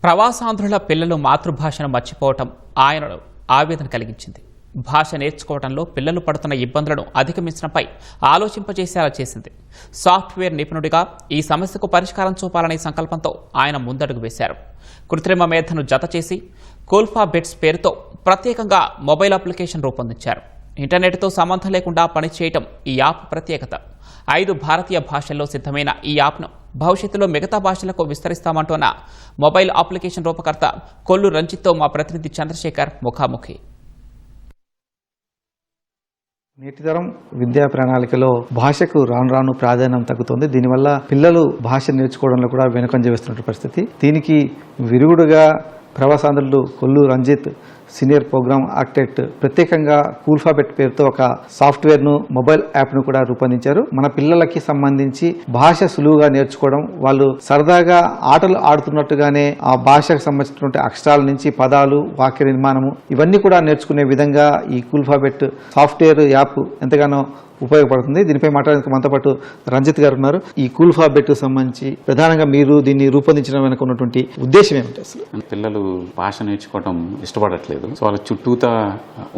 ప్రవాసాంధ్రుల పిల్లలు మాతృభాషను మర్చిపోవటం ఆయనను ఆవేదన కలిగించింది. భాష నేర్చుకోవడంలో పిల్లలు పడుతున్న ఇబ్బందులను అధిగమించడంపై ఆలోచింపజేసేలా చేసింది. సాఫ్ట్వేర్ నిపుణుడిగా ఈ సమస్యకు పరిష్కారం చూపాలనే సంకల్పంతో ఆయన ముందడుగు వేశారు. కృత్రిమ మేధను జత చేసి కోల్ఫాబెట్స్ పేరుతో ప్రత్యేకంగా మొబైల్ అప్లికేషన్ రూపొందించారు. ఇంటర్నెట్తో సంబంధం లేకుండా పనిచేయటం ఈ యాప్ ప్రత్యేకత. 5 భారతీయ భాషల్లో సిద్ధమైన ఈ యాప్ను భవిష్యత్తులో మిగతా భాషలకు విస్తరిస్తామంటున్న మొబైల్ అప్లికేషన్ రూపకర్త కొల్లు రంజిత్తో మా ప్రతినిధి చంద్రశేఖర్ ముఖాముఖి. నేటి తరం విద్యా ప్రణాళికలో భాషకు రాను రాను ప్రాధాన్యం తగ్గుతుంది. దీనివల్ల పిల్లలు భాష నేర్చుకోవడంలో కూడా వెనుకంజ వేస్తున్న పరిస్థితి. దీనికి విరుగుడుగా ప్రవాసాంధ్రులు Kollu Ranjith senior program architect ప్రత్యేకంగా కూల్ఫాబెట్ పేరుతో ఒక సాఫ్ట్వేర్ను మొబైల్ యాప్ను కూడా రూపొందించారు. మన పిల్లలకి సంబంధించి భాష సులువుగా నేర్చుకోవడం, వాళ్ళు సరదాగా ఆటలు ఆడుతున్నట్టుగానే ఆ భాషకు సంబంధించినటువంటి అక్షరాల నుంచి పదాలు, వాక్య నిర్మాణము ఇవన్నీ కూడా నేర్చుకునే విధంగా ఈ కూల్ఫాబెట్ సాఫ్ట్వేర్ యాప్ ఎంతగానో ఉపయోగపడుతుంది. దీనిపై మాట్లాడడానికి మనతో పాటు రంజిత్ గారు ఉన్నారు. ఈ కూల్ఫాబెట్ సంబంధించి ప్రధానంగా మీరు దీన్ని రూపొందించడం వెనుక ఉన్నటువంటి ఉద్దేశం ఏమిటి? అసలు పిల్లలు భాష నేర్చుకోవడం ఇష్టపడట్లేదు. సో వాళ్ళ చుట్టూతా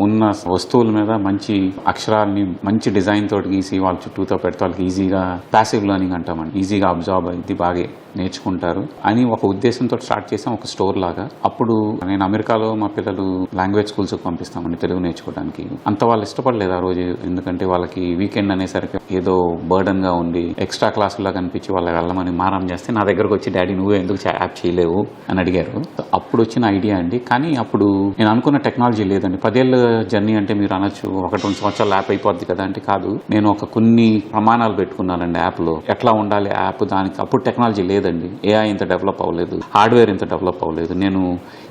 ఉన్న వస్తువుల మీద మంచి అక్షరాలని మంచి డిజైన్ తోటి గీసి వాళ్ళ చుట్టూతా పెడితే వాళ్ళకి ఈజీగా ప్యాసివ్ లెర్నింగ్ అంటామండి, ఈజీగా అబ్జర్వ్ అయింది, బాగా నేర్చుకుంటారు అని ఒక ఉద్దేశంతో స్టార్ట్ చేసాం, ఒక స్టోర్ లాగా. అప్పుడు నేను అమెరికాలో మా పిల్లలు లాంగ్వేజ్ స్కూల్స్కి పంపిస్తామండి తెలుగు నేర్చుకోవడానికి. అంత వాళ్ళు ఇష్టపడలేదు ఆ రోజు. ఎందుకంటే వాళ్ళకి వీకెండ్ అనేసరికి ఏదో బర్డన్ గా ఉండి ఎక్స్ట్రా క్లాసులా కనిపించి వాళ్ళకి వెళ్ళమని మారం చేస్తే నా దగ్గరకు వచ్చి డాడీ నువ్వు ఎందుకు యాప్ చేయలేవు అని అడిగారు. అప్పుడు వచ్చిన ఐడియా అండి. కానీ అప్పుడు నేను అనుకున్న టెక్నాలజీ లేదండి. 10 ఏళ్ళ జర్నీ అంటే మీరు అనొచ్చు 1-2 సంవత్సరాలు యాప్ అయిపోద్ది కదా అంటే కాదు. నేను కొన్ని ప్రమాణాలు పెట్టుకున్నానండి యాప్ లో, ఎట్లా ఉండాలి యాప్. దానికి అప్పుడు టెక్నాలజీ లేదండి, ఏఐ ఇంత డెవలప్ అవ్వలేదు, హార్డ్వేర్ ఇంత డెవలప్ అవ్వలేదు. నేను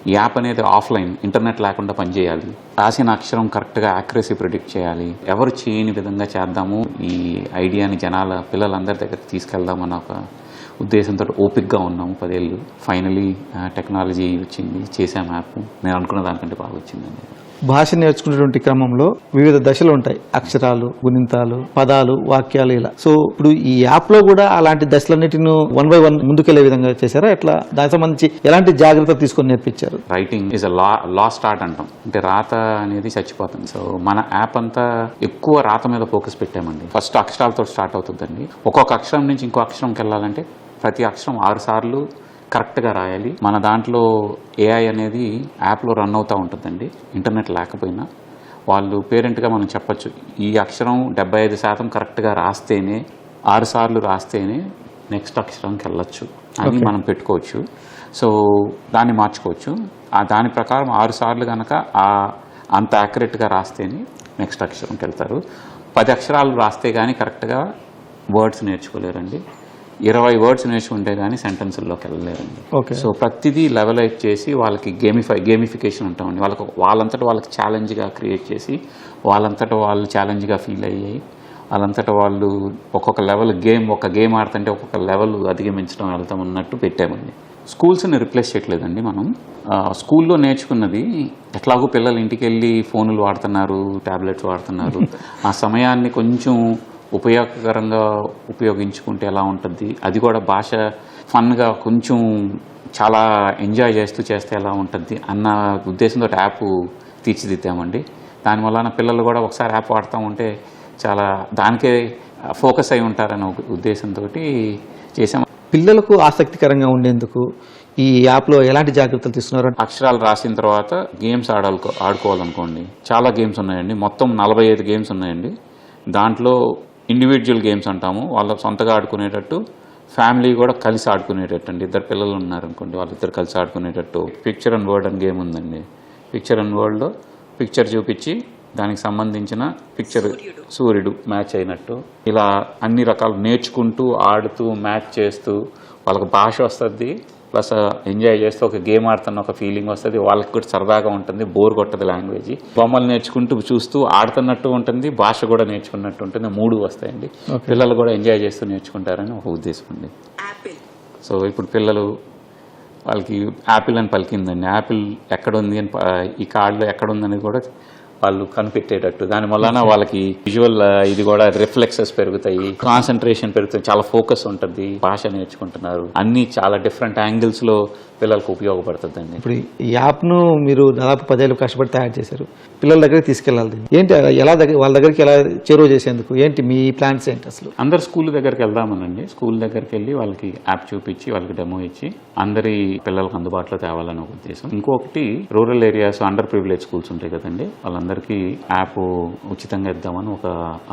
ఈ యాప్ అనేది ఆఫ్లైన్ ఇంటర్నెట్ లేకుండా పనిచేయాలి, రాసిన అక్షరం కరెక్ట్గా యాక్యురసీ ప్రిడిక్ట్ చేయాలి, ఎవరు చేయని విధంగా చేద్దాము, ఈ ఐడియాని జనాల పిల్లలందరి దగ్గరికి తీసుకెళ్దామన్న ఒక ఉద్దేశంతో ఓపిక్గా ఉన్నాము 10 ఏళ్ళు. ఫైనలీ టెక్నాలజీ వచ్చింది, చేసాము యాప్. నేను అనుకున్న దానికంటే బాగా వచ్చిందండి. భాష నేర్చుకునేటువంటి క్రమంలో వివిధ దశలు ఉంటాయి, అక్షరాలు, గుణింతాలు, పదాలు, వాక్యాలు, ఇలా. సో ఇప్పుడు ఈ యాప్ లో కూడా అలాంటి దశలన్నిటిని 1 by 1 ముందుకెళ్లే విధంగా చేశారా? ఎట్లా దానికి సంబంధించి ఎలాంటి జాగ్రత్తలు తీసుకొని నేర్పించారు? రైటింగ్ ఈజ్ లాస్ట్ ఆర్ట్ అంటాం, అంటే రాత అనేది చచ్చిపోతుంది. సో మన యాప్ అంతా ఎక్కువ రాత మీద ఫోకస్ పెట్టామండి. ఫస్ట్ అక్షరాలతో స్టార్ట్ అవుతుందండి. ఒక్కొక్క అక్షరం నుంచి ఇంకో అక్షరంకి వెళ్ళాలంటే ప్రతి అక్షరం 6 సార్లు కరెక్ట్గా రాయాలి. మన దాంట్లో ఏఐ అనేది యాప్లో రన్ అవుతూ ఉంటుందండి, ఇంటర్నెట్ లేకపోయినా. వాళ్ళు పేరెంట్గా మనం చెప్పచ్చు, ఈ అక్షరం 75% కరెక్ట్గా రాస్తేనే, 6 సార్లు రాస్తేనే నెక్స్ట్ అక్షరంకి వెళ్ళొచ్చు అని మనం పెట్టుకోవచ్చు. సో దాన్ని మార్చుకోవచ్చు. దాని ప్రకారం 6 సార్లు కనుక అంత యాక్యురేట్గా రాస్తేనే నెక్స్ట్ అక్షరంకి వెళ్తారు. 10 అక్షరాలు రాస్తే కానీ కరెక్ట్గా వర్డ్స్ నేర్చుకోలేరండి. 20 వర్డ్స్ నేర్చుకుంటే కానీ సెంటెన్స్లోకి వెళ్ళలేరండి. సో ప్రతిదీ లెవెలైజ్ చేసి వాళ్ళకి గేమిఫికేషన్ ఉంటామండి. వాళ్ళంతటా వాళ్ళకి ఛాలెంజ్గా క్రియేట్ చేసి వాళ్ళంతటా వాళ్ళు ఛాలెంజ్గా ఫీల్ అయ్యాయి, వాళ్ళంతటా వాళ్ళు ఒక్కొక్క లెవెల్ ఒక గేమ్ ఆడుతుంటే ఒక్కొక్క లెవెల్ అధిగమించడం వెళ్తాం అన్నట్టు పెట్టామండి. స్కూల్స్ని రిప్లేస్ చేయట్లేదండి మనం. స్కూల్లో నేర్చుకున్నది ఎట్లాగో పిల్లలు ఇంటికి వెళ్ళి ఫోన్లు వాడుతున్నారు, ట్యాబ్లెట్స్ వాడుతున్నారు. ఆ సమయాన్ని కొంచెం ఉపయోగకరంగా ఉపయోగించుకుంటే ఎలా ఉంటుంది, అది కూడా భాష ఫన్గా కొంచెం చాలా ఎంజాయ్ చేస్తే ఎలా ఉంటుంది అన్న ఉద్దేశంతో యాప్ తీర్చిదిద్దామండి. దానివల్ల పిల్లలు కూడా ఒకసారి యాప్ వాడుతూ ఉంటే చాలా దానికే ఫోకస్ అయి ఉంటారన్న ఉద్దేశంతో చేసాము. పిల్లలకు ఆసక్తికరంగా ఉండేందుకు ఈ యాప్లో ఎలాంటి జాగ్రత్తలు తీసుకున్నారు? అక్షరాలు రాసిన తర్వాత గేమ్స్ ఆడుకోవాలనుకోండి, చాలా గేమ్స్ ఉన్నాయండి. మొత్తం 45 గేమ్స్ ఉన్నాయండి. దాంట్లో ఇండివిజువల్ గేమ్స్ అంటాము, వాళ్ళ సొంతగా ఆడుకునేటట్టు, ఫ్యామిలీ కూడా కలిసి ఆడుకునేటట్టు అండి. 2 పిల్లలు ఉన్నారనుకోండి, వాళ్ళిద్దరు కలిసి ఆడుకునేటట్టు. పిక్చర్ అండ్ వర్డ్ అని గేమ్ ఉందండి. పిక్చర్ అండ్ వర్డ్లో పిక్చర్ చూపించి దానికి సంబంధించిన పిక్చర్ సూర్యుడు మ్యాచ్ అయినట్టు, ఇలా అన్ని రకాలు నేర్చుకుంటూ ఆడుతూ మ్యాచ్ చేస్తూ వాళ్ళకి భాష వస్తుంది, ప్లస్ ఎంజాయ్ చేస్తూ ఒక గేమ్ ఆడుతున్న ఒక ఫీలింగ్ వస్తుంది. వాళ్ళకి కూడా సరదాగా ఉంటుంది, బోర్ కొట్టదు. లాంగ్వేజ్ బొమ్మలు నేర్చుకుంటూ చూస్తూ ఆడుతున్నట్టు ఉంటుంది, భాష కూడా నేర్చుకున్నట్టు ఉంటుంది. 3 వస్తాయండి. పిల్లలు కూడా ఎంజాయ్ చేస్తూ నేర్చుకుంటారని ఒక ఉద్దేశం ఉంది. సో ఇప్పుడు పిల్లలు వాళ్ళకి యాపిల్ అని పలికిందండి, యాపిల్ ఎక్కడుంది అని ఈ కార్డులో ఎక్కడుందని కూడా వాళ్ళు కనిపెట్టేటట్టు. దాని వలన వాళ్ళకి విజువల్ ఇది కూడా రిఫ్లెక్సెస్ పెరుగుతాయి, కాన్సన్ట్రేషన్ పెరుగుతుంది, చాలా ఫోకస్ ఉంటుంది. భాష నేర్చుకుంటున్నారు, అన్ని చాలా డిఫరెంట్ యాంగిల్స్ లో పిల్లలకు ఉపయోగపడుతుందండి. ఇప్పుడు ఈ యాప్ను మీరు దాదాపు 10 ఏళ్ళు కష్టపడి తయారు చేశారు, పిల్లల దగ్గరికి తీసుకెళ్ళాలి దీన్ని. ఏంటి ఎలా వాళ్ళ దగ్గరికి ఎలా చేరువ చేసేందుకు ఏంటి మీ ప్లాన్స్ ఏంటి అసలు? అందరు స్కూల్ దగ్గరికి వెళ్దామనండి. స్కూల్ దగ్గరికి వెళ్ళి వాళ్ళకి యాప్ చూపించి వాళ్ళకి డెమో ఇచ్చి అందరి పిల్లలకు అందుబాటులో తేవాలని ఒక ఉద్దేశం. ఇంకొకటి rural areas under privilege schools ఉంటాయి కదండి, వాళ్ళందరికీ యాప్ ఉచితంగా ఇద్దామని ఒక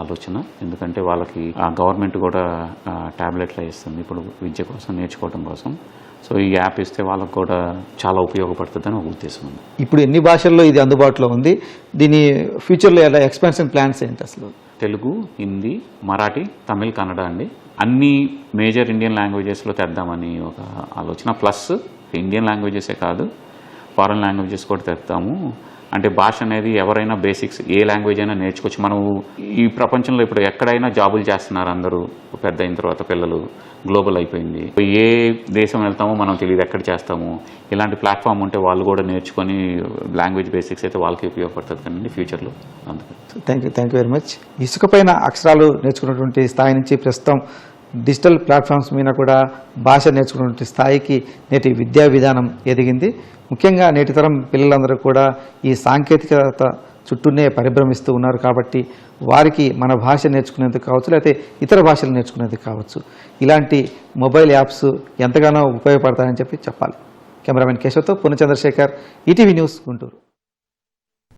ఆలోచన. ఎందుకంటే వాళ్ళకి గవర్నమెంట్ కూడా టాబ్లెట్లు ఇస్తుంది ఇప్పుడు విద్య కోసం, నేర్చుకోవడం కోసం. సో ఈ యాప్ ఇస్తే వాళ్ళకు కూడా చాలా ఉపయోగపడుతుందని ఒక ఉద్దేశం ఉంది. ఇప్పుడు ఎన్ని భాషల్లో ఇది అందుబాటులో ఉంది? దీని ఫ్యూచర్లో ఎలా ఎక్స్పాన్షన్ ప్లాన్స్ ఏంటి అసలు? తెలుగు, హిందీ, మరాఠీ, తమిళ్, కన్నడ అండి. అన్ని మేజర్ ఇండియన్ లాంగ్వేజెస్లో తెద్దామని ఒక ఆలోచన. ప్లస్ ఇండియన్ లాంగ్వేజెసే కాదు, ఫారెన్ లాంగ్వేజెస్ కూడా తెద్దాము. అంటే భాష అనేది ఎవరైనా బేసిక్స్ ఏ లాంగ్వేజ్ అయినా నేర్చుకోవచ్చు. మనం ఈ ప్రపంచంలో ఇప్పుడు ఎక్కడైనా జాబులు చేస్తున్నారు అందరూ. పెద్ద అయిన తర్వాత పిల్లలు గ్లోబల్ అయిపోయింది. ఏ దేశం వెళ్తామో మనం తెలియదు, ఎక్కడ చేస్తాము. ఇలాంటి ప్లాట్ఫామ్ ఉంటే వాళ్ళు కూడా నేర్చుకొని లాంగ్వేజ్ బేసిక్స్ అయితే వాళ్ళకి ఉపయోగపడుతుంది కదండి ఫ్యూచర్లో. అందుకని థ్యాంక్ యూ వెరీ మచ్. ఇసుక పైన అక్షరాలు నేర్చుకున్నటువంటి స్థాయి నుంచి ప్రస్తుతం డిజిటల్ ప్లాట్ఫామ్స్ మీద కూడా భాష నేర్చుకున్నటువంటి స్థాయికి నేటి విద్యా విధానం ఎదిగింది. ముఖ్యంగా నేటి తరం పిల్లలందరూ కూడా ఈ సాంకేతికత చుట్టూనే పరిభ్రమిస్తూ ఉన్నారు. కాబట్టి వారికి మన భాష నేర్చుకునేందుకు కావచ్చు, లేకపోతే ఇతర భాషలు నేర్చుకునేందుకు కావచ్చు, ఇలాంటి మొబైల్ యాప్స్ ఎంతగానో ఉపయోగపడతాయని చెప్పాలి. కెమెరామెన్ కేశవ్తో పూర్ణ చంద్రశేఖర్, ఈటీవీ న్యూస్, గుంటూరు.